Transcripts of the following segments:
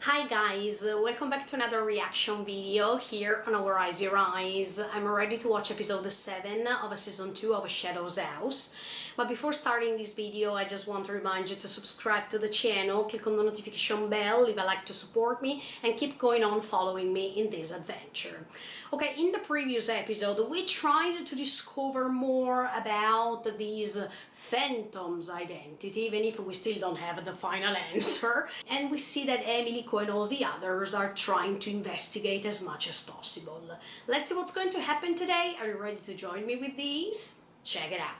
Hi guys, welcome back to another reaction video here on our Eyes Your Eyes. I'm ready to watch episode 7 of season 2 of Shadow's House. But before starting this video, I just want to remind you to subscribe to the channel, click on the notification bell, leave a like to support me, and keep going on following me in this adventure. Okay, in the previous episode, we tried to discover more about these Phantom's identity, even if we still don't have the final answer. And we see that Emily and all the others are trying to investigate as much as possible. Let's see what's going to happen today. Are you ready to join me with these? Check it out.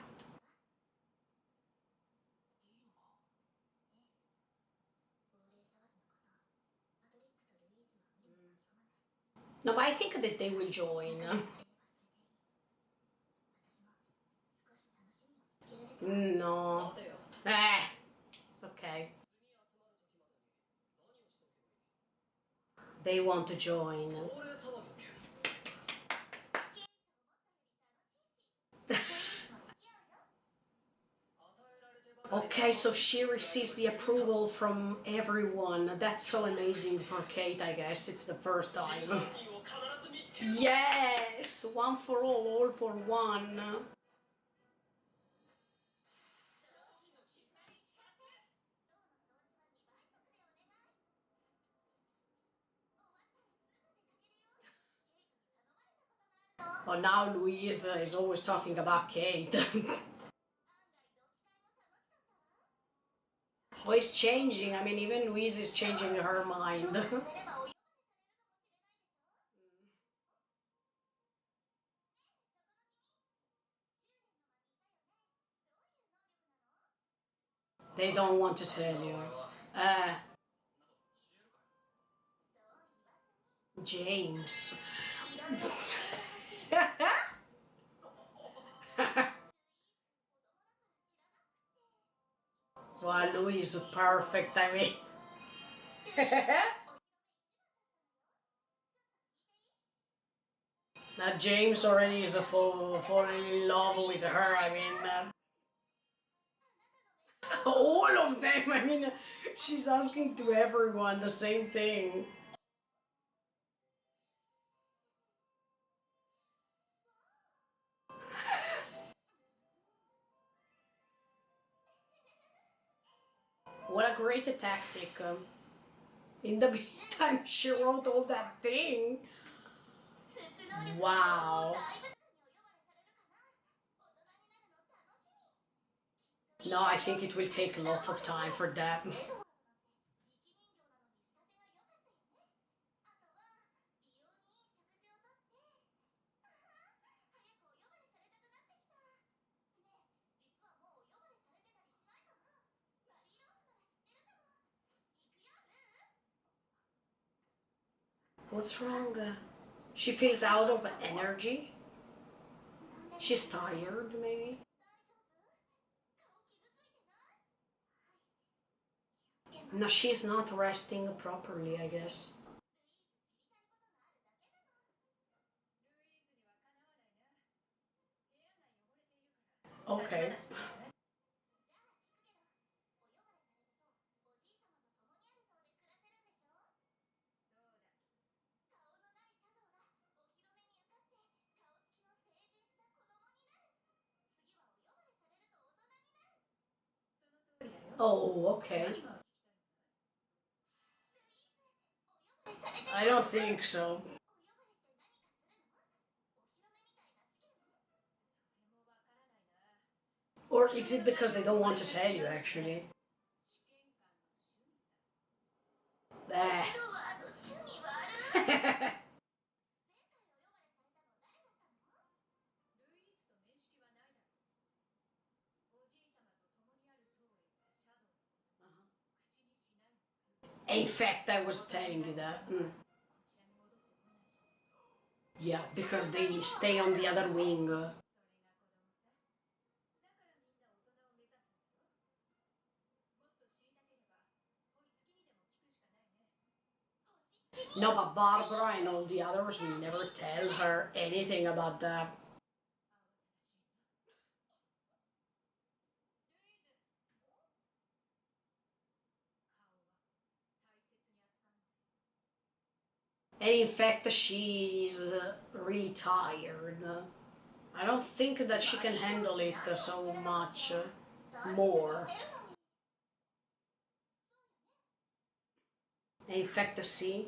No, but I think that they will join. No. Okay. They want to join. Okay, so she receives the approval from everyone. That's so amazing for Kate, I guess. It's the first time. Yes! One for all for one. Oh, now Louise is always talking about Kate. Oh, it's changing. I mean, even Louise is changing her mind. They don't want to tell you. James. Wow, Louise is perfect, I mean. Now James already is falling in love with her, I mean. All of them, I mean, she's asking to everyone the same thing. What a great tactic. In the meantime, she wrote all that thing. Wow. No, I think it will take lots of time for that. What's wrong? She feels out of energy. She's tired, maybe. No, she's not resting properly, I guess. Okay. Oh, okay. I don't think so. Or is it because they don't want to tell you, actually? There. In fact, I was telling you that. Yeah, because they stay on the other wing. No, but Barbara and all the others will never tell her anything about that. And in fact, she's really tired. I don't think that she can handle it so much more. And in fact, see,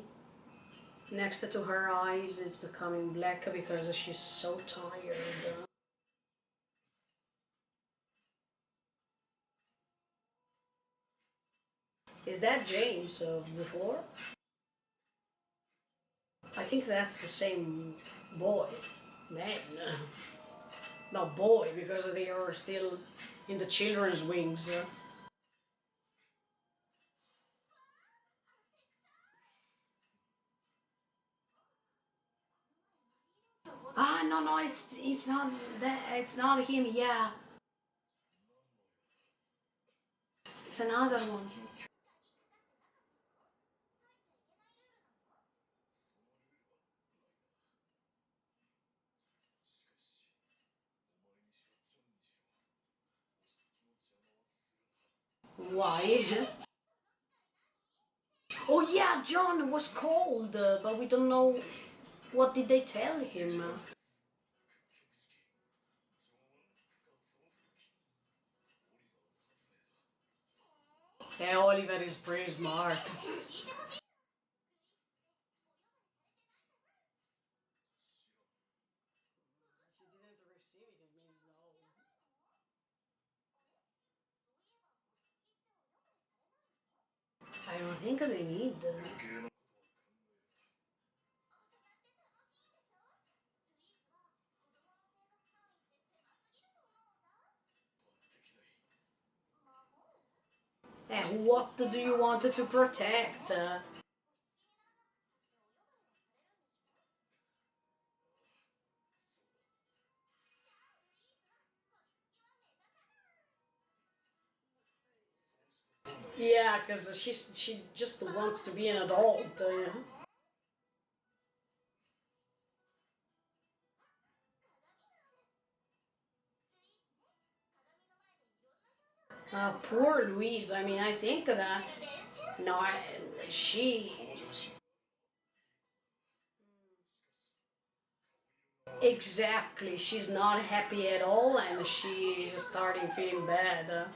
next to her eyes, it's becoming black because she's so tired. Is that James of before? I think that's the same boy. Man. No, boy, because they are still in the children's wings. Ah, no, no, it's not that. It's not him. Yeah, it's another one. Why? Oh yeah, John was cold, but we don't know what did they tell him. Yeah, Oliver is pretty smart. I don't think they need. What do you want to protect? Yeah, because she just wants to be an adult. Poor Louise. I mean, I think that no, she exactly. She's not happy at all, and she's starting feeling bad.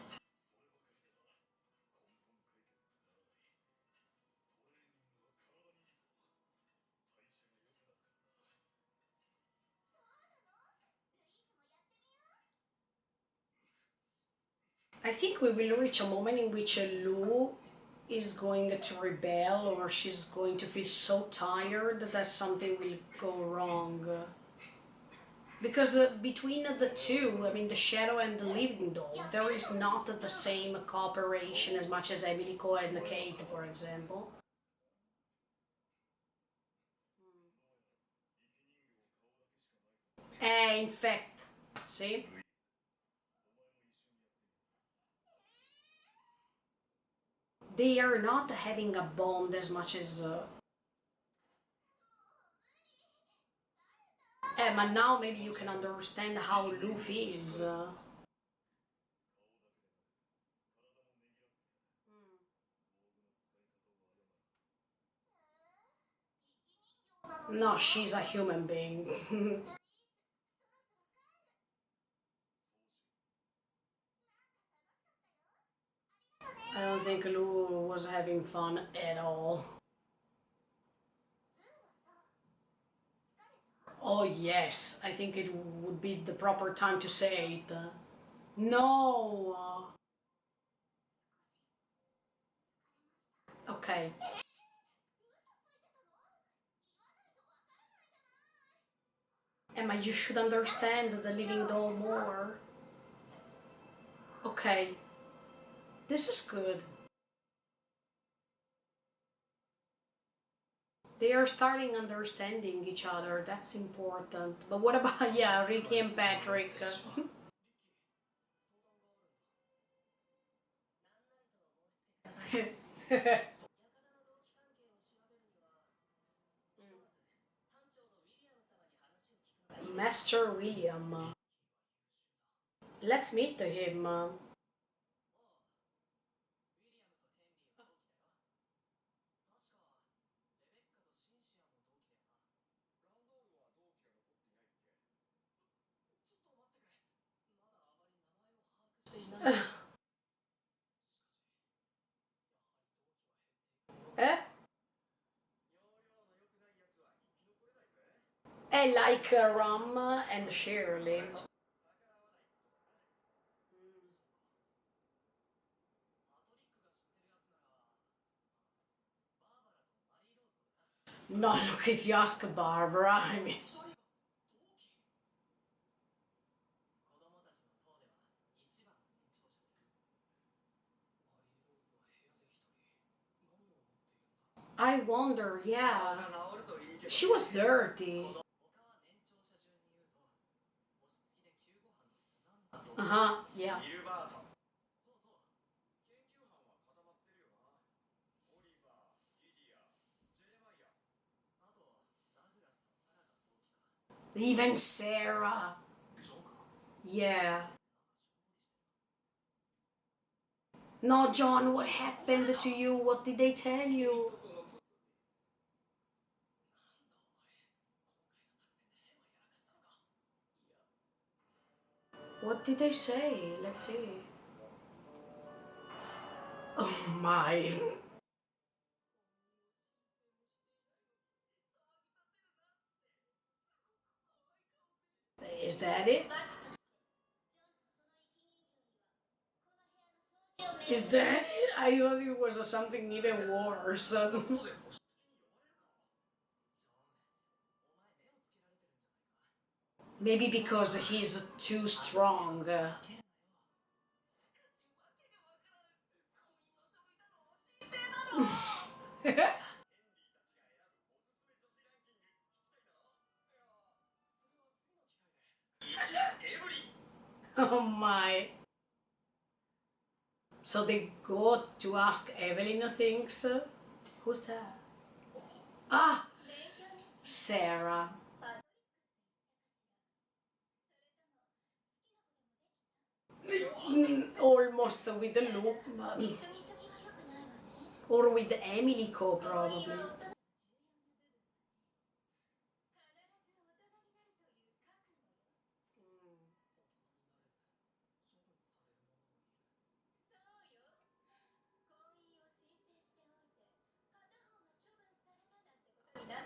I think we will reach a moment in which Lou is going to rebel, or she's going to feel so tired that something will go wrong. Because between the two, I mean the Shadow and the Living Doll, there is not the same cooperation as much as Emily and Kate, for example. In fact, see? They are not having a bond as much as. But now maybe you can understand how Lou feels. No, she's a human being. I don't think Lou was having fun at all. Oh yes, I think it would be the proper time to say it. No. Okay. Emma, you should understand the living doll more. Okay. This is good. They are starting understanding each other. That's important. But what about, yeah, Ricky and Patrick? Master William. Let's meet him. Eh? I like rum and Shirley. No, look, if you ask Barbara, I mean. I wonder, yeah. She was dirty. Uh-huh, yeah. Even Sarah. Yeah. No, John, what happened to you? What did they tell you? What did they say? Let's see. Oh my. Is that it? Is that it? I thought it was something even worse. Maybe because he's too strong. Oh my. So they go to ask Evelyn things. Who's that? Ah, Sarah. Almost with the look. Or with Emily Co, probably.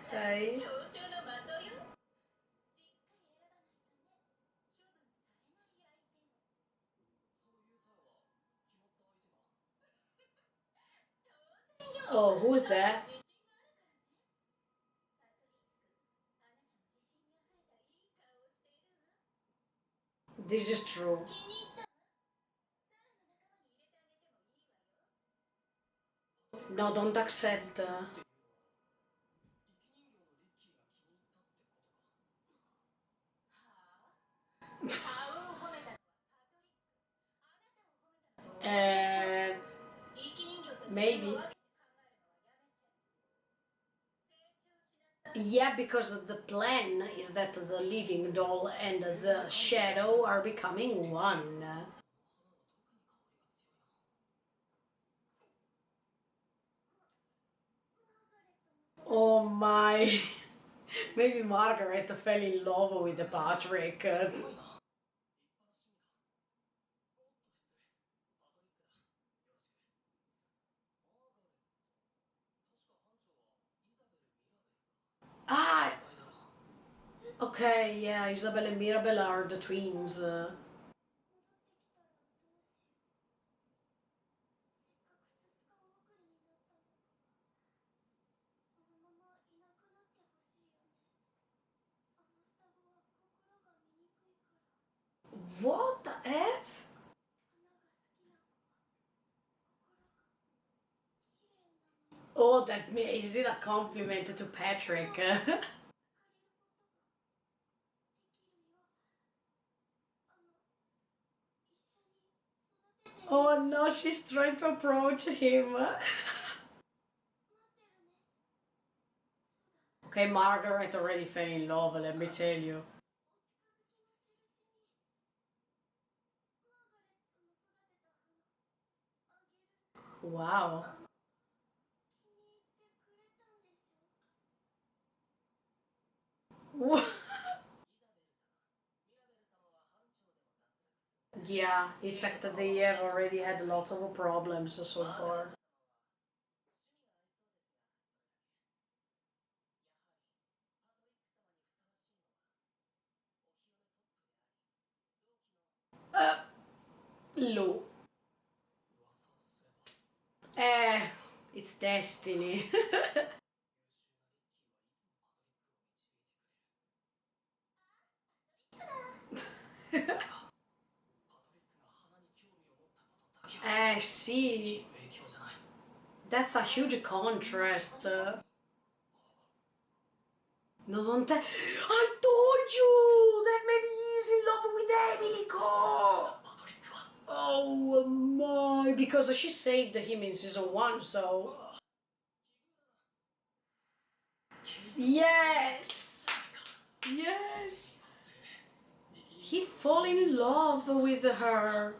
Okay. Oh, who's that? This is true. No, don't accept. Uh, maybe. Yeah, because the plan is that the living doll and the shadow are becoming one. Oh my. Maybe Margaret fell in love with Patrick. Ah, okay, yeah, Isabel and Mirabel are the twins. What the F? Oh, is it a compliment to Patrick? Oh no, she's trying to approach him. Okay, Margaret already fell in love, let me tell you. Wow. Yeah, in fact, they have already had lots of problems so far. Uh, Lou. Eh, it's destiny. See, that's a huge contrast. I told you that maybe he's in love with Emily Cole. Oh my, because she saved him in season one, so. Yes! Yes! He fall in love with her.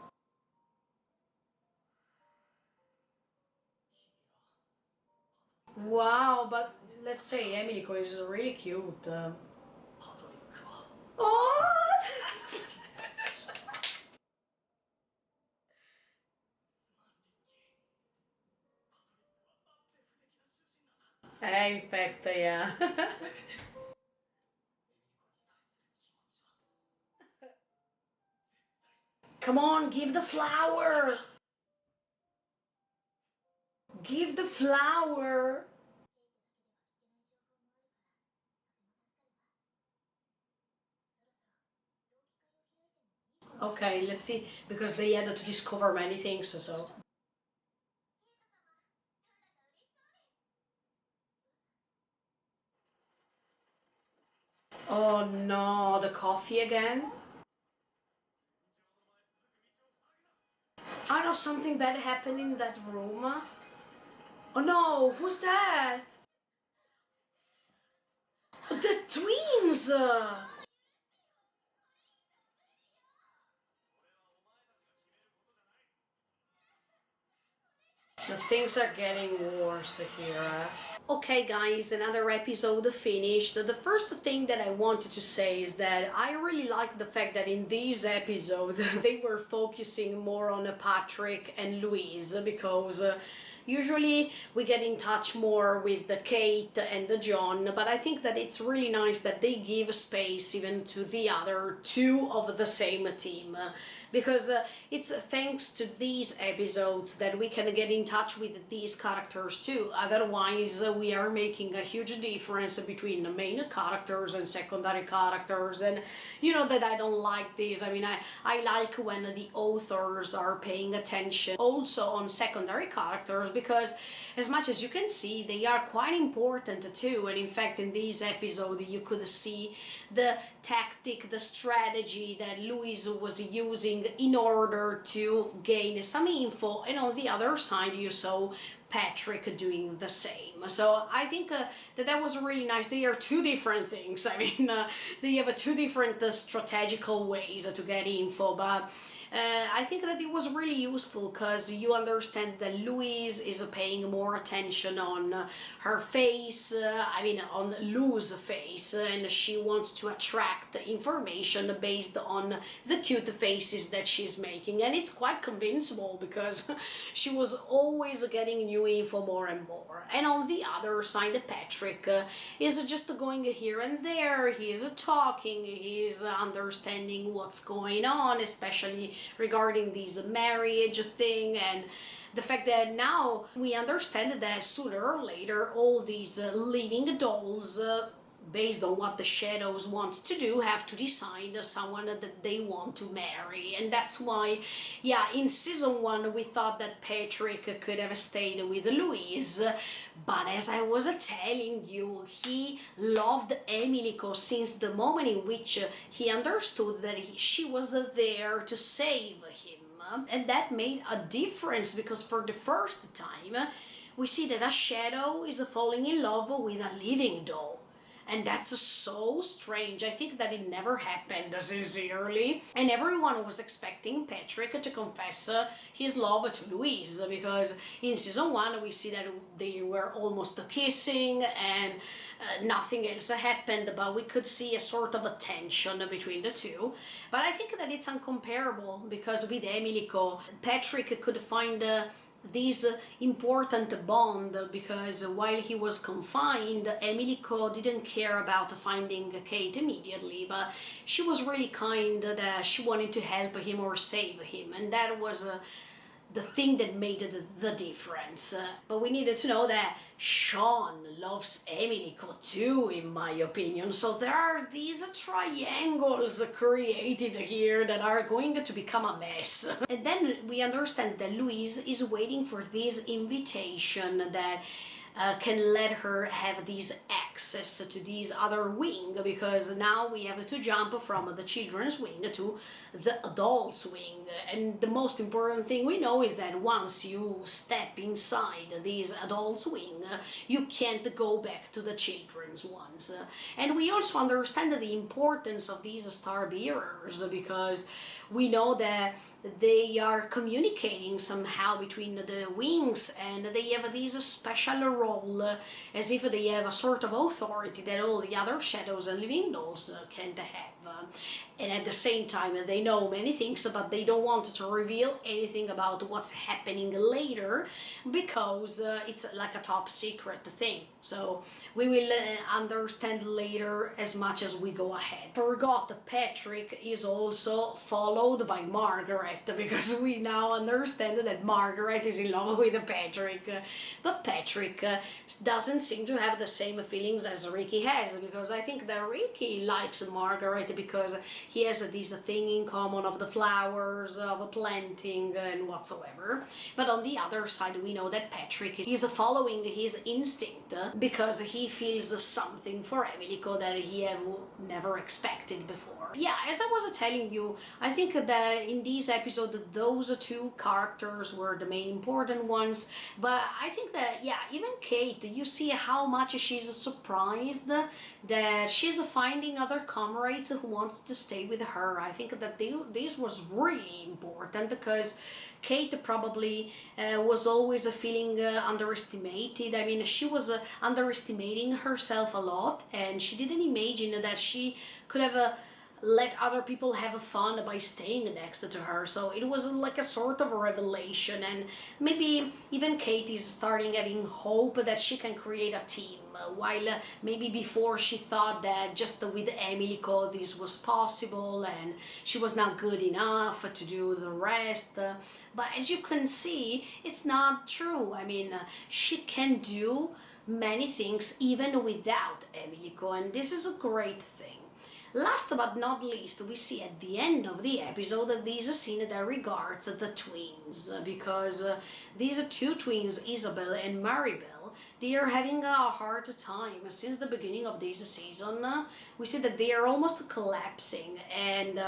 Wow, but let's say Emilico is really cute. Oh! In fact, yeah. Come on, give the flower! Give the flower! Okay, let's see, because they had to discover many things, so. Oh no, the coffee again? I know something bad happened in that room. Oh no, who's that? The twins! The things are getting worse here. Okay guys, another episode finished. The first thing that I wanted to say is that I really like the fact that in this episode they were focusing more on Patrick and Louise, because usually we get in touch more with the Kate and the John, but I think that it's really nice that they give space even to the other two of the same team, because it's thanks to these episodes that we can get in touch with these characters too. Otherwise, we are making a huge difference between the main characters and secondary characters, and you know that I don't like this. I mean, I like when the authors are paying attention also on secondary characters, because as much as you can see, they are quite important too. And in fact, in this episode, you could see the tactic, the strategy that Louise was using in order to gain some info, and on the other side, you saw Patrick doing the same. So I think that was really nice. They are two different things. I mean, they have two different strategical ways to get info, but I think that it was really useful because you understand that Louise is paying more attention on her face, I mean on Lou's face, and she wants to attract information based on the cute faces that she's making, and it's quite convincible because she was always getting new info more and more. And on the other side, Patrick is just going here and there, he's talking, he's understanding what's going on, especially regarding this marriage thing, and the fact that now we understand that sooner or later all these living dolls, based on what the shadows wants to do, have to decide someone that they want to marry. And that's why, yeah, in season one we thought that Patrick could have stayed with Louise, but as I was telling you, he loved Emilico since the moment in which he understood that she was there to save him. And that made a difference, because for the first time we see that a shadow is falling in love with a living doll. And that's so strange. I think that it never happened sincerely. And everyone was expecting Patrick to confess his love to Louise, because in season one we see that they were almost kissing, and nothing else happened, but we could see a sort of a tension between the two. But I think that it's uncomparable, because with Emilico, Patrick could find this important bond, because while he was confined, Emilico didn't care about finding Kate immediately, but she was really kind that she wanted to help him or save him, and that was the thing that made the difference. But we needed to know that Sean loves Emilico too, in my opinion. So there are these triangles created here that are going to become a mess. And then we understand that Louise is waiting for this invitation that can let her have this access to this other wing, because now we have to jump from the children's wing to the adults wing. And the most important thing we know is that once you step inside this adults wing, you can't go back to the children's ones. And we also understand the importance of these star bearers, because we know that they are communicating somehow between the wings, and they have this special role, as if they have a sort of authority that all the other shadows and living dolls can't have. And at the same time, they know many things, but they don't want to reveal anything about what's happening later, because it's like a top secret thing. So we will understand later as much as we go ahead. Forgot Patrick is also followed by Margaret, because we now understand that Margaret is in love with Patrick. But Patrick doesn't seem to have the same feelings as Ricky has, because I think that Ricky likes Margaret because he has this thing in common of the flowers, of planting and whatsoever. But on the other side, we know that Patrick is following his instinct, because he feels something for Emilico that he have never expected before. Yeah, as I was telling you, I think that in this episode those two characters were the main important ones. But I think that, yeah, even Kate, you see how much she's surprised that she's finding other comrades who wants to stay with her. I think that this was really important, because Kate probably was always feeling underestimated. I mean, she was underestimating herself a lot, and she didn't imagine that she could have let other people have fun by staying next to her. So it was like a sort of a revelation, and maybe even Kate is starting having hope that she can create a team, while maybe before she thought that just with Emilico this was possible and she was not good enough to do the rest. But as you can see, it's not true. I mean, she can do many things even without Emilico, and this is a great thing. Last but not least, we see at the end of the episode this scene that regards the twins, because these two twins, Isabel and Maribel, they are having a hard time since the beginning of this season. We see that they are almost collapsing, and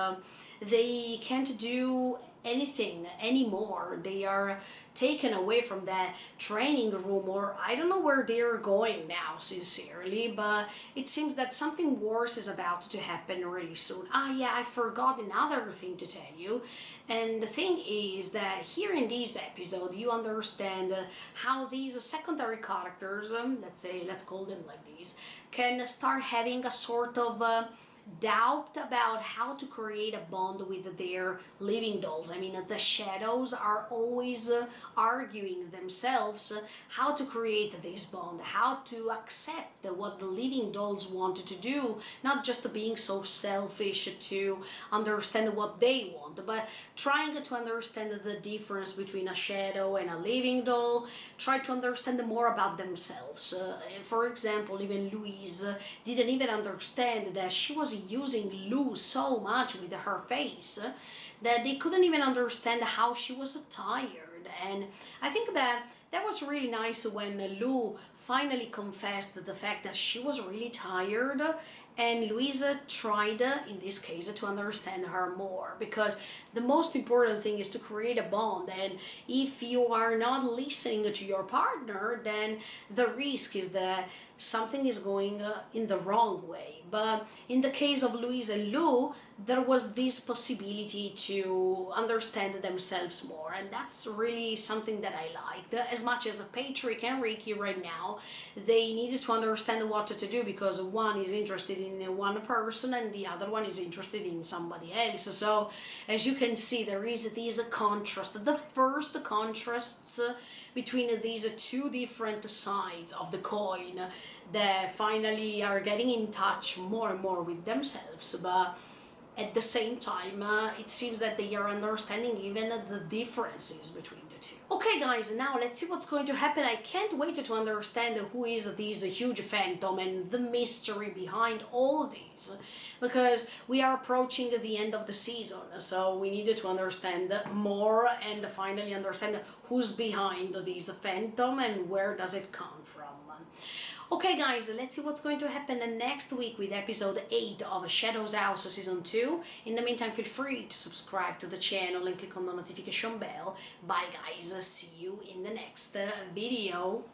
they can't do anything anymore. They are taken away from that training room, or I don't know where they're going now, sincerely, but it seems that something worse is about to happen really soon. Ah yeah, I forgot another thing to tell you. And the thing is that here in this episode you understand how these secondary characters, let's call them like these, can start having a sort of doubt about how to create a bond with their living dolls. I mean, the shadows are always arguing themselves how to create this bond, how to accept what the living dolls wanted to do, not just being so selfish to understand what they want, but trying to understand the difference between a shadow and a living doll, try to understand more about themselves. For example, even Louise didn't even understand that she was using Lou so much with her face that they couldn't even understand how she was tired. And I think that was really nice when Lou finally confessed the fact that she was really tired, and Louisa tried, in this case, to understand her more, because the most important thing is to create a bond, and if you are not listening to your partner, then the risk is that something is going in the wrong way. But in the case of Louise and Lou, there was this possibility to understand themselves more, and that's really something that I liked. As much as Patrick and Ricky right now, they needed to understand what to do, because one is interested in one person and the other one is interested in somebody else. So as you can see, there is this contrast, the first contrasts between these two different sides of the coin, that finally are getting in touch more and more with themselves. But at the same time, it seems that they are understanding even the differences between the two. Okay guys, now let's see what's going to happen. I can't wait to understand who is this huge phantom and the mystery behind all these, because we are approaching the end of the season, so we needed to understand more and finally understand who's behind this phantom and where does it come from. Okay guys, let's see what's going to happen next week with episode 8 of Shadows House Season 2. In the meantime, feel free to subscribe to the channel and click on the notification bell. Bye guys, see you in the next video.